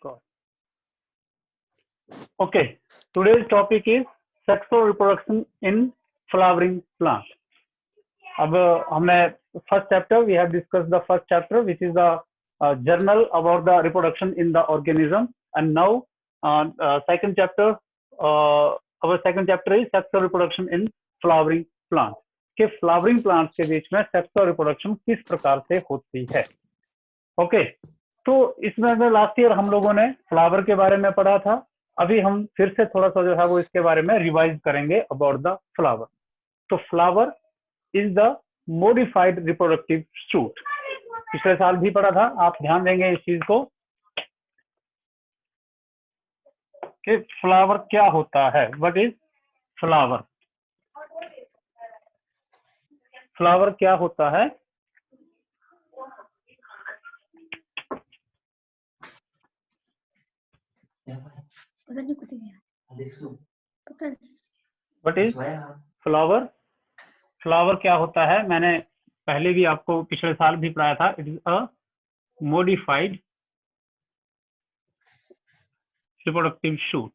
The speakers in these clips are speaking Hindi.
God. Okay, today's topic is sexual reproduction in flowering plant. अब हमने first chapter, we have discussed the first chapter, which is the journal about the reproduction in the organism, and now second chapter, our second chapter is sexual reproduction in flowering plants. कि फ्लावरिंग प्लांट्स के बीच में सेक्सुअल रिप्रोडक्शन किस प्रकार से होती है. ओके, तो इसमें लास्ट ईयर हम लोगों ने फ्लावर के बारे में पढ़ा था. अभी हम फिर से थोड़ा सा जो है वो इसके बारे में रिवाइज करेंगे अबाउट द फ्लावर. तो flower is the modified reproductive shoot. पिछले साल भी पढ़ा था, आप ध्यान देंगे इस चीज को कि फ्लावर क्या होता है. What is flower? फ्लावर क्या होता है? What is flower? फ्लावर क्या होता है? मैंने पहले भी आपको पिछले साल भी पढ़ाया था. It is a modified reproductive shoot.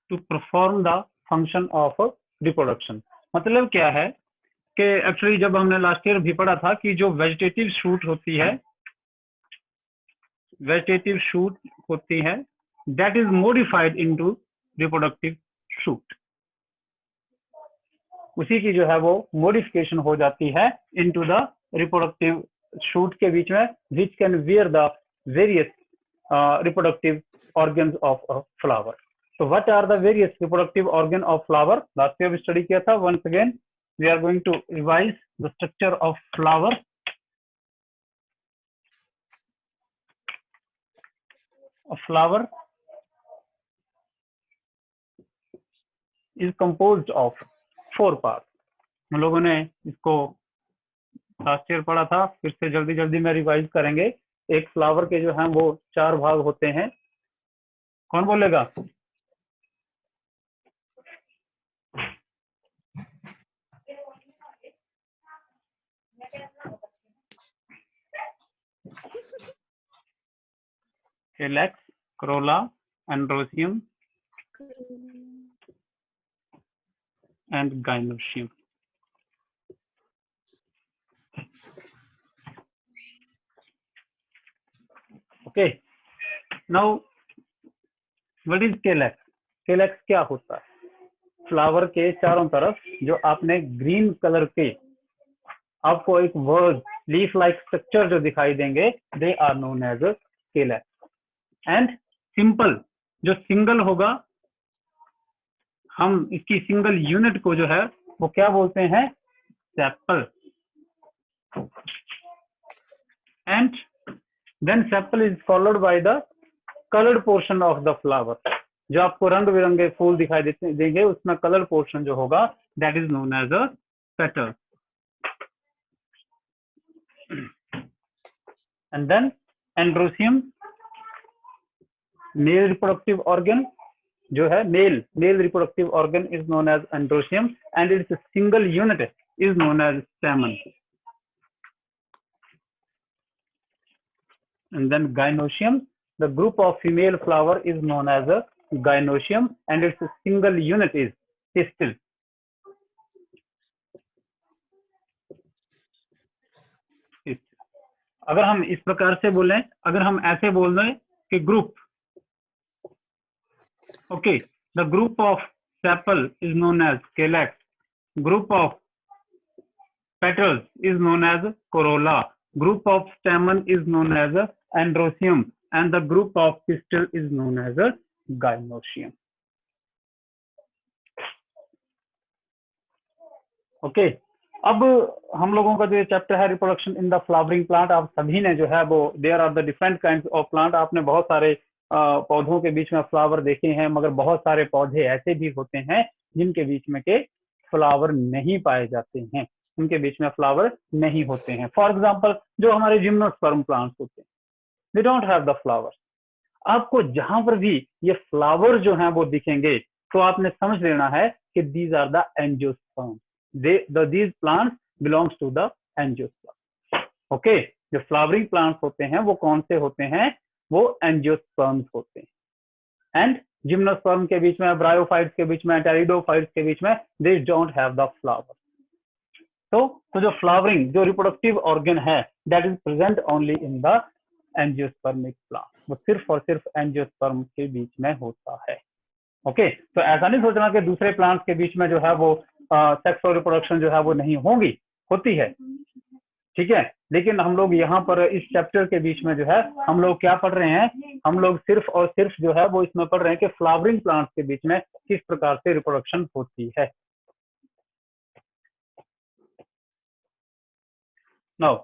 To perform the function of reproduction. मतलब क्या है कि एक्चुअली जब हमने लास्ट ईयर भी पढ़ा था कि जो वेजिटेटिव शूट होती है, वेजिटेटिव शूट होती है, that is modified into reproductive shoot. उसी की जो है वो मॉडिफिकेशन हो जाती है इनटू द रिप्रोडक्टिव शूट के बीच में, which can wear the various reproductive organs of a flower. So what are the various reproductive organ of flower? Last year we study किया था. Once again we are going to revise the structure of flower. A flower is composed of 4 parts. हम लोगों ने इसको लास्ट ईयर पढ़ा था, फिर से जल्दी जल्दी में रिवाइज करेंगे. एक फ्लावर के जो हैं वो 4 भाग होते हैं. कौन बोलेगा? Calyx, corolla, androecium and gynoecium. Okay, now what is calyx? calyx क्या होता है? फ्लावर के चारों तरफ जो आपने ग्रीन कलर के आपको एक वर्ड लीफ लाइक स्ट्रक्चर जो दिखाई देंगे, they are known as calyx. And simple जो सिंगल होगा, हम इसकी सिंगल यूनिट को जो है वो क्या बोलते हैं? Sepal. And then sepal is followed by the coloured portion of the flower. जो आपको रंग बिरंगे फूल दिखाई देंगे, उसमें कलर पोर्शन जो होगा, that is known as a petal. And then androecium, male reproductive organ जो है, male reproductive organ is known as androecium and its single unit is known as stamen. And then gynoecium, the group of female flower is known as a gynoecium and its single unit is pistil. अगर हम इस प्रकार से बोलें, अगर हम ऐसे बोल दें कि group, okay, the group of sepal is known as calyx, group of petals is known as corolla, group of stamen is known as androecium and the group of pistil is known as gynoecium. Okay, अब हम लोगों का जो ये चैप्टर है reproduction in the flowering plant, आप सभी ने जो है वो there are the different kinds of plant. आपने बहुत सारे पौधों के बीच में फ्लावर देखे हैं, मगर बहुत सारे पौधे ऐसे भी होते हैं जिनके बीच में के फ्लावर नहीं पाए जाते हैं, उनके बीच में फ्लावर नहीं होते हैं. फॉर एग्जाम्पल जो हमारे जिम्नोस्पर्म प्लांट्स होते हैं, they don't have the flowers. आपको जहां पर भी ये फ्लावर जो हैं वो दिखेंगे तो आपने समझ लेना है कि these are the angiosperm. These plants belongs to the angiosperm. Okay, जो फ्लावरिंग प्लांट्स होते हैं वो कौन से होते हैं, वो एंजियोस्पर्म्स होते हैं। एंड जिम्नोस्पर्म के बीच में, ब्रायोफाइट्स के बीच में, टेरिडोफाइट्स के बीच में, they don't have the flower. तो जो फ्लावरिंग, जो रिप्रोडक्टिव ऑर्गन है, that is present only in the angiospermic plant, वो सिर्फ और सिर्फ एंजियोस्पर्म के बीच में होता है। ओके, तो ऐसा नहीं सोचना कि दूसरे प्लांट्स के बीच में जो है वो सेक्स और रिप्रोडक्शन जो है वो नहीं होगी, होती है, ठीक है। लेकिन हम लोग यहाँ पर इस चैप्टर के बीच में जो है हम लोग क्या पढ़ रहे हैं, हम लोग सिर्फ और सिर्फ जो है वो इसमें पढ़ रहे हैं कि फ्लावरिंग प्लांट्स के बीच में किस प्रकार से रिप्रोडक्शन होती है। नाउ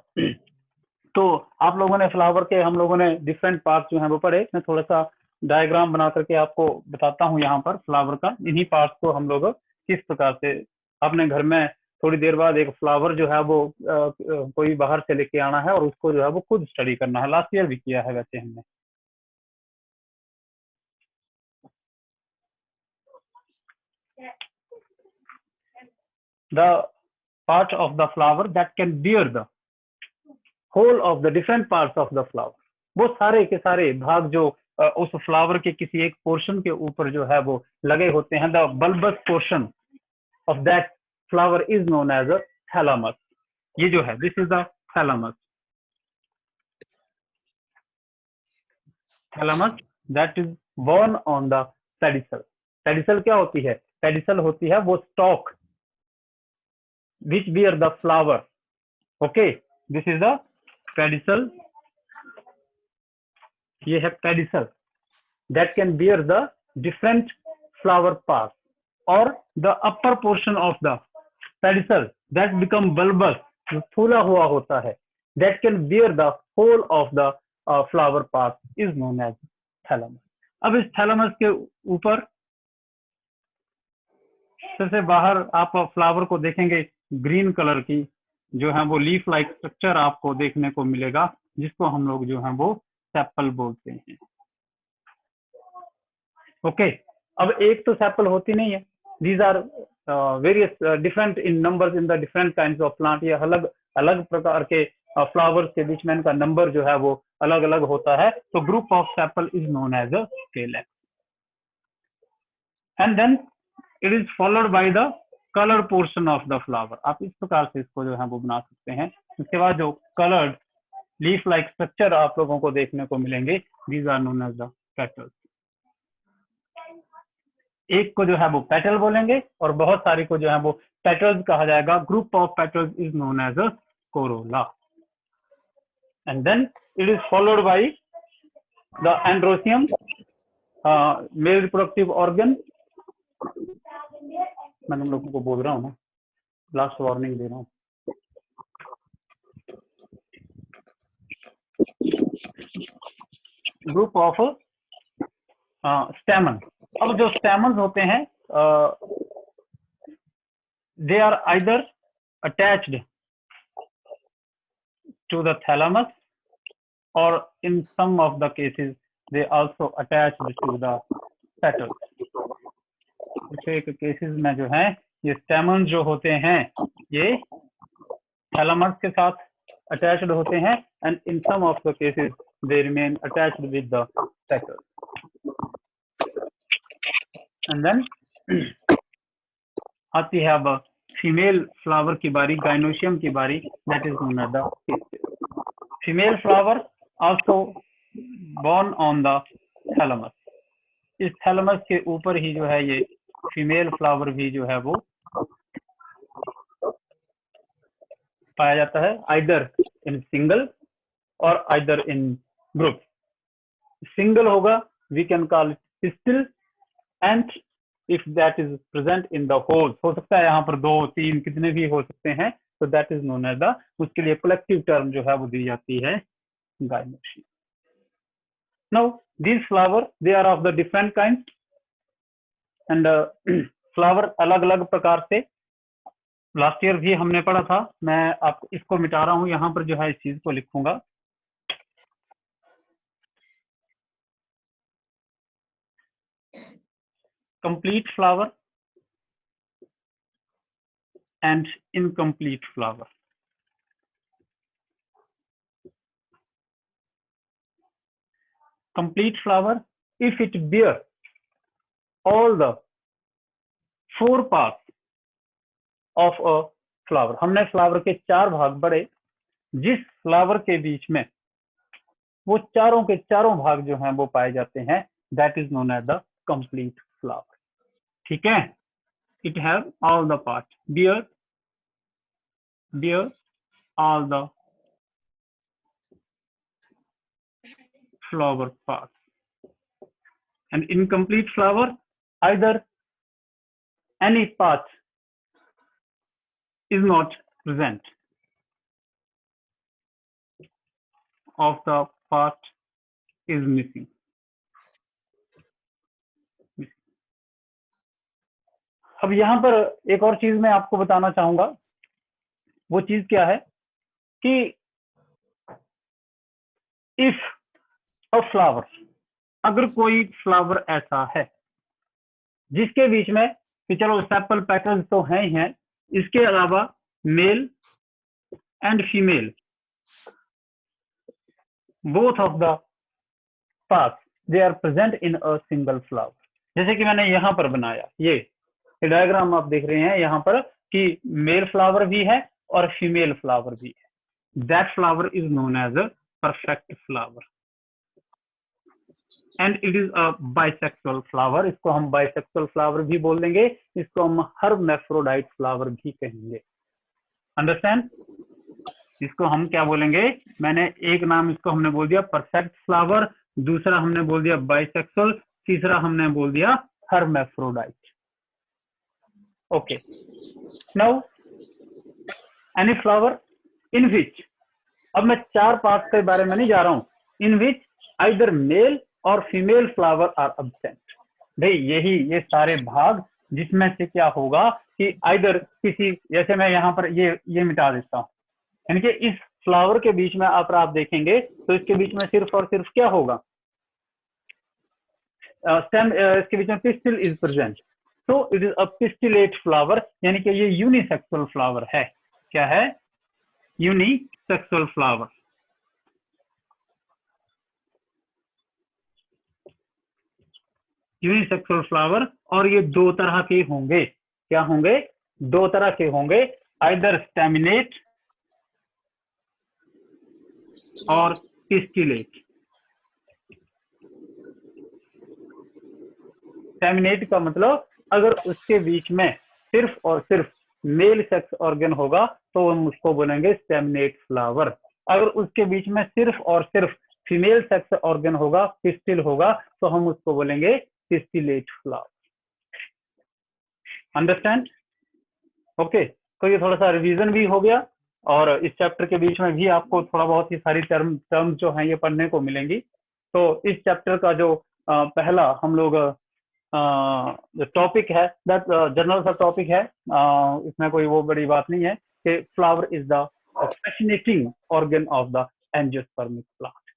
तो आप लोगों ने फ्लावर के, हम लोगों ने डिफरेंट पार्ट्स जो हैं वो पढ़े। मैं थोड़ा सा डायग्राम बना करके आपको बताता हूँ यहाँ पर फ्लावर का। इन्हीं पार्ट्स को हम लोग किस प्रकार से अपने घर में थोड़ी देर बाद एक फ्लावर जो है वो कोई बाहर से लेके आना है और उसको जो है वो खुद स्टडी करना है। लास्ट ईयर भी किया है वैसे हमने। The part of the flower that can bear the whole of the different parts of the flower, वो सारे के सारे भाग जो उस फ्लावर के किसी एक पोर्शन के ऊपर जो है वो लगे होते हैं, the bulbous portion of that flower is known as a thalamus. ये जो है, this is the thalamus. Thalamus that is borne on the pedicel. Pedicel क्या होती है, पेडिसल होती है वो stalk which bear the flower. Okay, this is the pedicel. ये है pedicel that can bear the different flower parts, or the upper portion of the pedicel that become bulbous, जो फूला हुआ होता है, that can bear the whole of the flower part is known as thalamus. अब इस thalamus के ऊपर सबसे बाहर आप फ्लावर को देखेंगे, ग्रीन कलर की जो है वो लीफ लाइक स्ट्रक्चर आपको देखने को मिलेगा, जिसको हम लोग जो है वो सेपल बोलते हैं। ओके, अब एक तो सेपल होती नहीं है, these are various different in numbers in the different kinds of plant. ये अलग अलग प्रकार के फ्लावर्स के बीच में इनका नंबर जो है वो अलग अलग होता है। तो group of sepal is known as a calyx, and then it is followed by the colour portion of the flower. आप इस प्रकार से इसको जो है वो बना सकते हैं। उसके बाद जो कलर्ड लीफ लाइक स्ट्रक्चर आप लोगों को देखने को मिलेंगे, these are known as the petals. एक को जो है वो पेटल बोलेंगे और बहुत सारी को जो है वो पेटल्स कहा जाएगा। Group of petals is known as a corolla, and then it is followed by the androecium, male reproductive organ. मैं तुम लोगों को बोल रहा हूँ ना, लास्ट वार्निंग दे रहा हूँ। Group of stamen. अब जो स्टेमन्स होते हैं, they are either attached to the thalamus, or in some of the cases they also attached to the petals। कुछ एक केसेस में जो है ये स्टेमन्स जो होते हैं ये थैलामस के साथ अटैच्ड होते हैं, and in some of the cases they remain attached with the petals. And then आती है अब फीमेल फ्लावर की बारी, गाइनोशियम की बारी, that is known as the female flower also born on the thalamus। इस थैलमस के ऊपर ही जो है ये फीमेल फ्लावर भी जो है वो पाया जाता है, either in single or either in group. Single होगा we can call it pistil, and if that is present in the whole, हो सकता है यहाँ पर 2 3 कितने भी हो सकते हैं, तो that is known as the, उसके लिए कलेक्टिव टर्म जो है वो दी जाती है gynoecium. Now these flower they are of the different kinds, and flower अलग अलग प्रकार से लास्ट ईयर भी हमने पढ़ा था। मैं आपको इसको मिटा रहा हूँ, यहाँ पर जो है इस चीज को लिखूंगा। Complete flower, and incomplete flower. Complete flower, if it bears all the 4 parts of a flower. हमने फ्लावर के 4 भाग पढ़े, जिस फ्लावर के बीच में वो चारों के चारों भाग जो हैं वो पाए जाते हैं, that is known as the complete flower. ठीक है, it have all the parts, bear all the flower parts. And incomplete flower, either any part is not present of the part is missing. अब यहाँ पर एक और चीज मैं आपको बताना चाहूंगा, वो चीज क्या है कि इफ अ फ्लावर, अगर कोई फ्लावर ऐसा है जिसके बीच में, कि चलो सेपल पैटर्न्स तो हैं ही हैं, इसके अलावा male and female both of the parts they are present in a single flower. जैसे कि मैंने यहाँ पर बनाया, ये डायग्राम आप देख रहे हैं यहाँ पर कि मेल फ्लावर भी है और फीमेल फ्लावर भी है. That flower is known as a perfect flower and it is a bisexual flower. इसको हम bisexual flower भी बोल देंगे, इसको हम hermaphrodite flower भी कहेंगे. Understand? इसको हम क्या बोलेंगे, मैंने एक नाम इसको हमने बोल दिया परफेक्ट फ्लावर, दूसरा हमने बोल दिया बाइसेक्सुअल, तीसरा हमने बोल दिया hermaphrodite. Okay, now any flower in which, अब मैं 4 पार्ट्स के बारे में नहीं जा रहा हूं, इन विच आइदर मेल और फीमेल फ्लावर आर एब्सेंट. भाई यही ये सारे भाग जिसमें से क्या होगा कि आइदर किसी, जैसे मैं यहाँ पर ये मिटा देता हूं, यानी कि इस फ्लावर के बीच में आप देखेंगे तो इसके बीच में सिर्फ और सिर्फ क्या होगा, स्टेम, इसके बीच में पिस्टिल इज प्रेजेंट, तो it is a pistillate flower, यानी कि ये यूनिसेक्सुअल फ्लावर है. क्या है? Unisexual flower. यूनिसेक्सुअल फ्लावर, और ये 2 तरह के होंगे. क्या होंगे? 2 तरह के होंगे, आइदर स्टेमिनेट और पिस्टिलेट. स्टेमिनेट का मतलब अगर उसके बीच में सिर्फ और सिर्फ मेल सेक्स ऑर्गन होगा तो हम उसको बोलेंगे स्टेमिनेट फ्लावर. अगर उसके बीच में सिर्फ और सिर्फ फीमेल सेक्स ऑर्गन होगा, पिस्टिल होगा, तो हम उसको बोलेंगे पिस्टिलेट फ्लावर. अंडरस्टैंड? ओके, तो ये थोड़ा सा रिवीजन भी हो गया और इस चैप्टर के बीच में भी आपको थोड़ा बहुत ही सारी टर्म जो हैं ये पढ़ने को मिलेंगी. तो इस चैप्टर का जो पहला हम लोग जो टॉपिक है, दैट जनरल सा टॉपिक है, इसमें कोई वो बड़ी बात नहीं है कि flower is the fascinating organ of the angiospermic plant.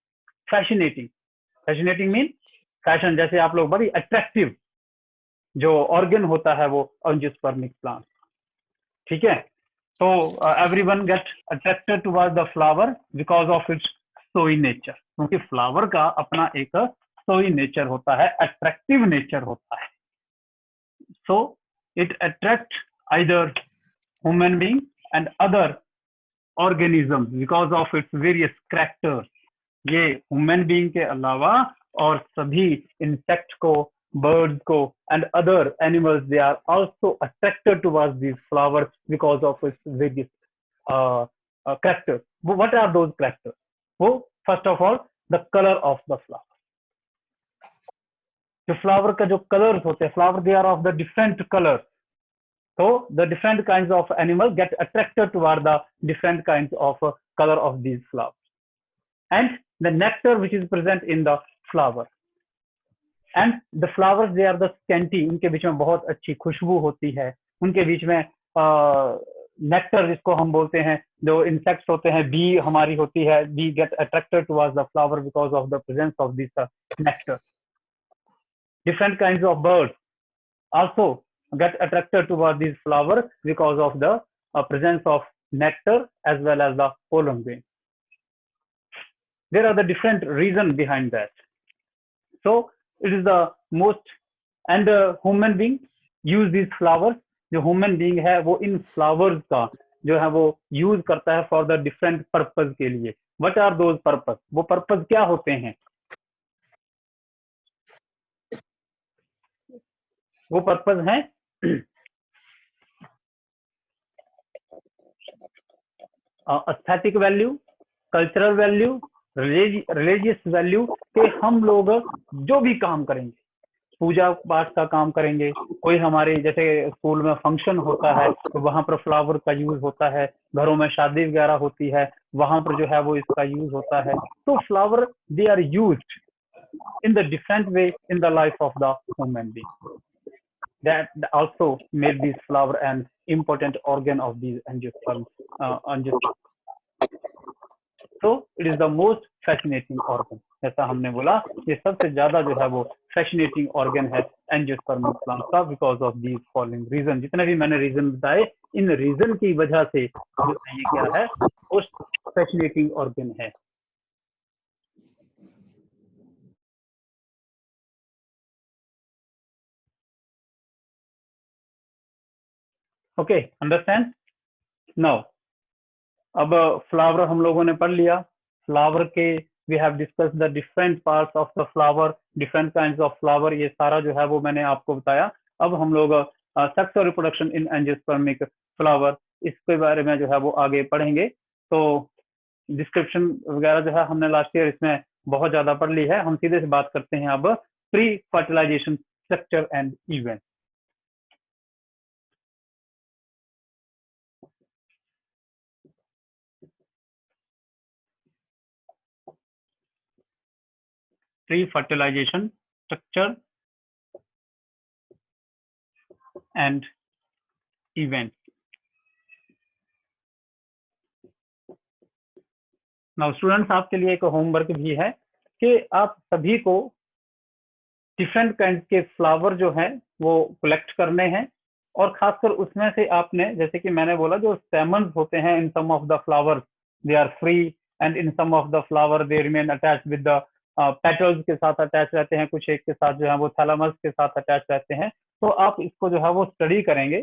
Fascinating mean fashion, जैसे आप लोग बड़ी अट्रैक्टिव जो ऑर्गन होता है वो एंजियोस्पर्मिक प्लांट. ठीक है, तो everyone gate attracted towards the flower because of its सोई नेचर, क्योंकि फ्लावर का अपना एक सोई नेचर होता है, अट्रैक्टिव नेचर होता है. So it attract either human being and other organism because of its various characters. ये ह्यूमन बीइंग के अलावा और सभी इंसेक्ट को, birds को and other animals, they are also attracted towards these flowers because of its various characters. What are those characters? वो first of all the color of the flower. जो फ्लावर का जो कलर्स होते हैं, flower they are of the different colors, so the different kinds of animals get attracted toward the different kinds of color of these flowers. And the nectar which is present in the flower, and the flowers they are the scanty, उनके बीच में बहुत अच्छी खुशबू होती है, उनके बीच में नेक्टर जिसको हम बोलते हैं, जो इंसेक्ट्स होते हैं, बी हमारी होती है, bee get attracted towards the flower because of the presence of this nectar. Different kinds of birds also get attracted towards this flower because of the presence of nectar as well as the pollen grain. There are the different reasons behind that. So it is the most, and human being use these flowers. जो human being है वो इन flowers का जो है वो use करता है for the different purpose के लिए. What are those purpose? वो purpose क्या होते हैं? वो purpose हैं aesthetic value, cultural value, religious value के हम लोग जो भी काम करेंगे, पूजा पाठ का काम करेंगे, कोई हमारे जैसे स्कूल में फंक्शन होता है तो वहां पर फ्लावर का यूज होता है, घरों में शादी वगैरह होती है वहां पर जो है वो इसका यूज होता है. तो flower they are used in the different way in the life of the human being. That also made this flower an important organ of these angiosperms. So it is the most fascinating organ. जैसा हमने बोला ये सबसे ज्यादा जो है वो fascinating organ है angiosperm plant का because of these following reason. जितने भी मैंने reason बताए इन reason की वजह से जो ये क्या है most fascinating organ है. Okay, understand? Now अब फ्लावर हम लोगों ने पढ़ लिया. फ्लावर के we have discuss the different parts of the flower, different kinds of flower, ये सारा जो है वो मैंने आपको बताया. अब हम लोग सेक्स और रिप्रोडक्शन इन एंजियोस्पर्मिक फ्लावर इसके बारे में जो है वो आगे पढ़ेंगे. तो डिस्क्रिप्शन वगैरह जो है हमने लास्ट ईयर इसमें बहुत ज्यादा पढ़ ली है. हम सीधे से बात करते हैं अब pre fertilisation structure and event. Pre-fertilization structure and events. Now students आपके लिए एक होमवर्क भी है कि आप सभी को डिफरेंट काइंड के फ्लावर जो हैं वो कलेक्ट करने हैं और खासकर उसमें से आपने जैसे कि मैंने बोला जो स्टेमन्स होते हैं in some of the flowers they are free and in some of the flower they remain attached with the petals के साथ अटैच रहते हैं, कुछ एक के साथ जो है वो थैलेमस के साथ अटैच रहते हैं. तो आप इसको जो है वो स्टडी करेंगे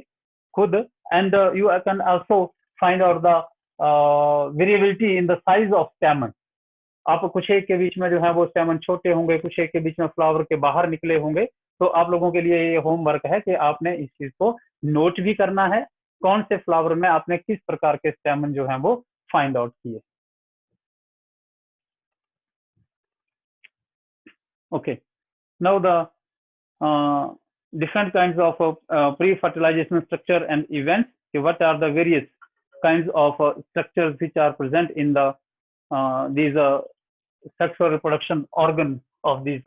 खुद and you can also find out the variability in the size of स्टेमन. आप कुछ एक के बीच में जो है वो स्टेमन छोटे होंगे, कुछ एक के बीच में फ्लावर के बाहर निकले होंगे. तो आप लोगों के लिए ये होमवर्क है कि आपने इस चीज को नोट भी करना है कौन से फ्लावर में आपने किस प्रकार के स्टेमन जो है वो फाइंड आउट किए. Okay, now the different kinds of pre-fertilization structure and events. What are the various kinds of structures which are present in the these sexual reproduction organ of these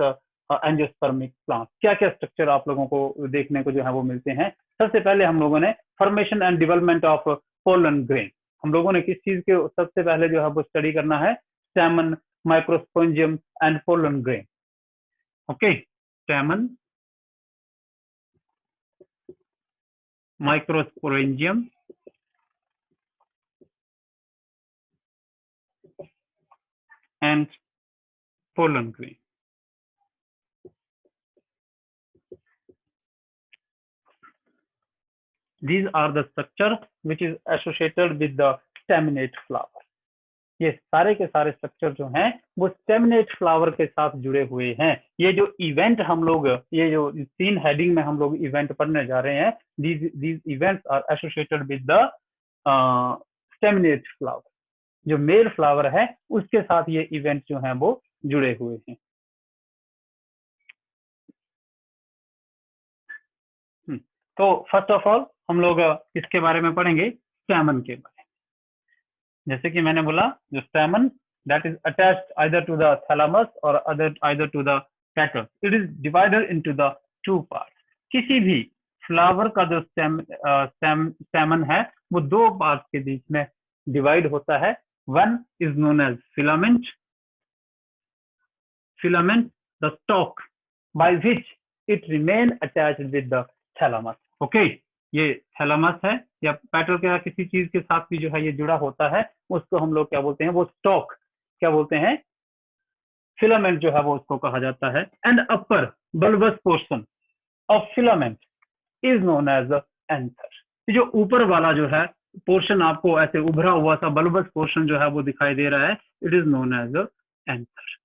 angiospermic plants? क्या क्या स्ट्रक्चर आप लोगों को देखने को जो है वो मिलते हैं. सबसे पहले हम लोगों ने formation and development of pollen grain. हम लोगों ने किस चीज के सबसे पहले जो है वो स्टडी करना है stamen, microsporangium and pollen grain. Okay, stamen, microsporangium, and pollen grain. These are the structure which is associated with the staminate flower. ये सारे के सारे स्ट्रक्चर जो हैं वो स्टेमिनेट फ्लावर के साथ जुड़े हुए हैं. ये जो इवेंट हम लोग ये जो 3 हेडिंग में हम लोग इवेंट पढ़ने जा रहे हैं these events are associated with the staminate flower. जो मेल फ्लावर है उसके साथ ये इवेंट जो हैं वो जुड़े हुए हैं. तो फर्स्ट ऑफ ऑल हम लोग इसके बारे में पढ़ेंगे स्टेमन के बारे में. जैसे कि मैंने बोला जो स्टेमन that is attached either to the thalamus or either to the petal. It is divided into the 2 parts. किसी भी फ्लावर का जो स्टेमन है वो 2 पार्ट्स के बीच में डिवाइड होता है. One is known as filament, the stalk by which it remain attached with the thalamus. Okay, ये thalamus है या पेट्रोल के किसी चीज के साथ भी जो है ये जुड़ा होता है, उसको हम लोग क्या बोलते हैं, वो स्टॉक क्या बोलते हैं, फिलामेंट जो है वो उसको कहा जाता है। And upper bulbous portion of filament is known as anther. जो ऊपर वाला जो है पोर्शन आपको ऐसे उभरा हुआ सा बल्बस पोर्शन जो है वो दिखाई दे रहा है, it is known as anther.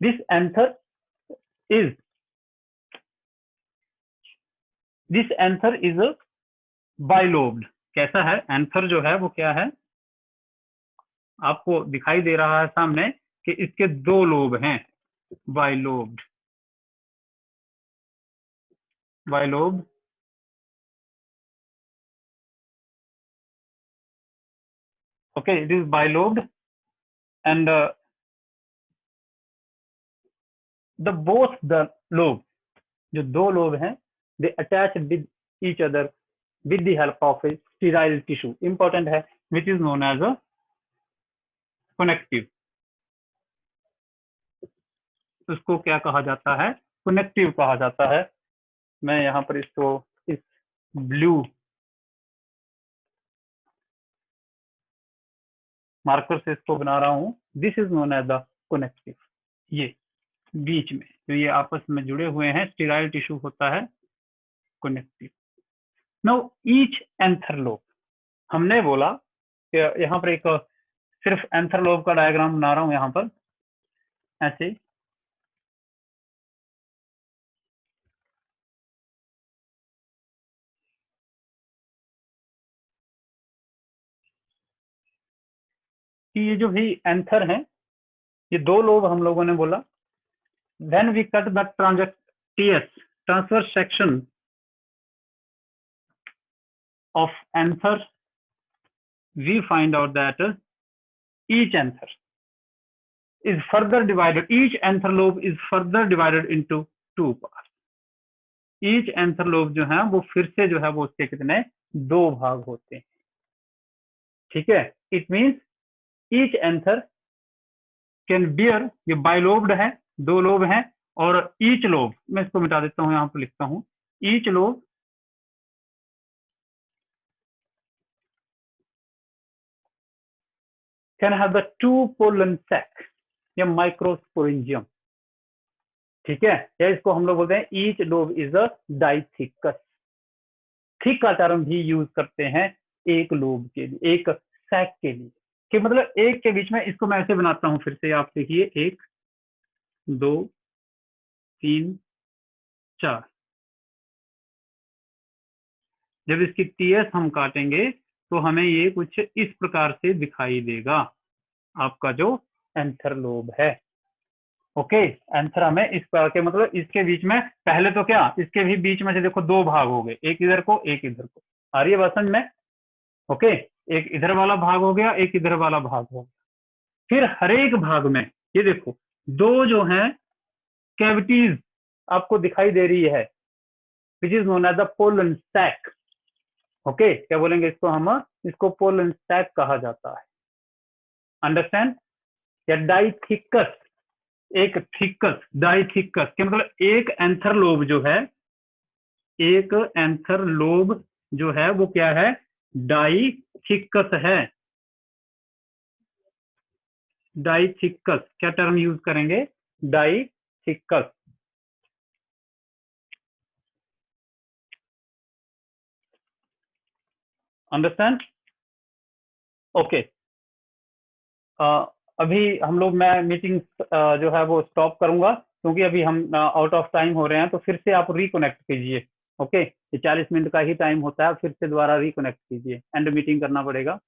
This anther is bilobed. कैसा है एंथर जो है वो, क्या है, आपको दिखाई दे रहा है सामने कि इसके दो लोब हैं, bilobed, bilobed. okay, it is bilobed and the both the lobe, जो दो लोब हैं, they attach with each other with the help of a sterile tissue, important है, which is known as a connective। उसको क्या कहा जाता है, कनेक्टिव कहा जाता है। मैं यहाँ पर इसको इस ब्लू मार्कर से इसको बना रहा हूँ। This is known as the connective. ये बीच में तो ये आपस में जुड़े हुए हैं, स्टेराइल टिश्यू होता है connective. Now each anther lobe, हमने बोला कि यहाँ पर एक सिर्फ एंथर लोब का डायग्राम बना रहा हूँ यहाँ पर ऐसे। कि ये जो भी एंथर है, ये दो लोब हम लोगों ने बोला। When we cut the transverse section of anther, we find out that each anther is further divided, each anther lobe is further divided into two parts। each anther lobe जो है वो फिर से जो है वो उसके कितने, दो भाग होते हैं। ठीक है, it means each anther can bear, ये बाइलोब्ड है, दो लोब हैं, और ईच लोब, मैं इसको मिटा देता हूं, यहाँ पर लिखता हूं, each lobe can have the two pollen sac या microsporangium। ठीक है, या इसको हम लोग बोलते हैं each lobe is a डाइथिकस। Thick का टर्म भी यूज करते हैं एक लोब के लिए, एक सैक के लिए, कि मतलब एक के बीच में। इसको मैं ऐसे बनाता हूं, फिर से आप देखिए, 1 2 3 4। जब इसकी टीएस हम काटेंगे तो हमें ये कुछ इस प्रकार से दिखाई देगा, आपका जो एंथर लोब है। ओके, एंथर हमें इस प्रकार के, मतलब इसके बीच में, पहले तो क्या, इसके भी बीच में से देखो दो भाग हो गए, एक इधर को एक इधर को। आ रही है बात समझ में? ओके, एक इधर वाला भाग हो गया, एक इधर वाला भाग हो गया। फिर हर एक भाग में ये देखो दो जो हैं कैविटीज आपको दिखाई दे रही है, which is known as the pollen sac. Okay, क्या बोलेंगे इसको हम, इसको पोलन सैक कहा जाता है। अंडरस्टैंड? या डाइथिकस, एक थिकस, डाइथिकस के मतलब एक एंथर लोब जो है, एक एंथर लोब जो है वो क्या है, डाइथिकस है। डाइथिकस, क्या टर्म यूज करेंगे, डाइथिकस। अंडरस्टैंड? ओके, अभी हम लोग, मैं मीटिंग जो है वो स्टॉप करूंगा, क्योंकि अभी हम आउट ऑफ टाइम हो रहे हैं। तो फिर से आप रिकनेक्ट कीजिए। ओके, ये 40 मिनट का ही टाइम होता है, फिर से दोबारा रिकनेक्ट कीजिए, एंड मीटिंग करना पड़ेगा।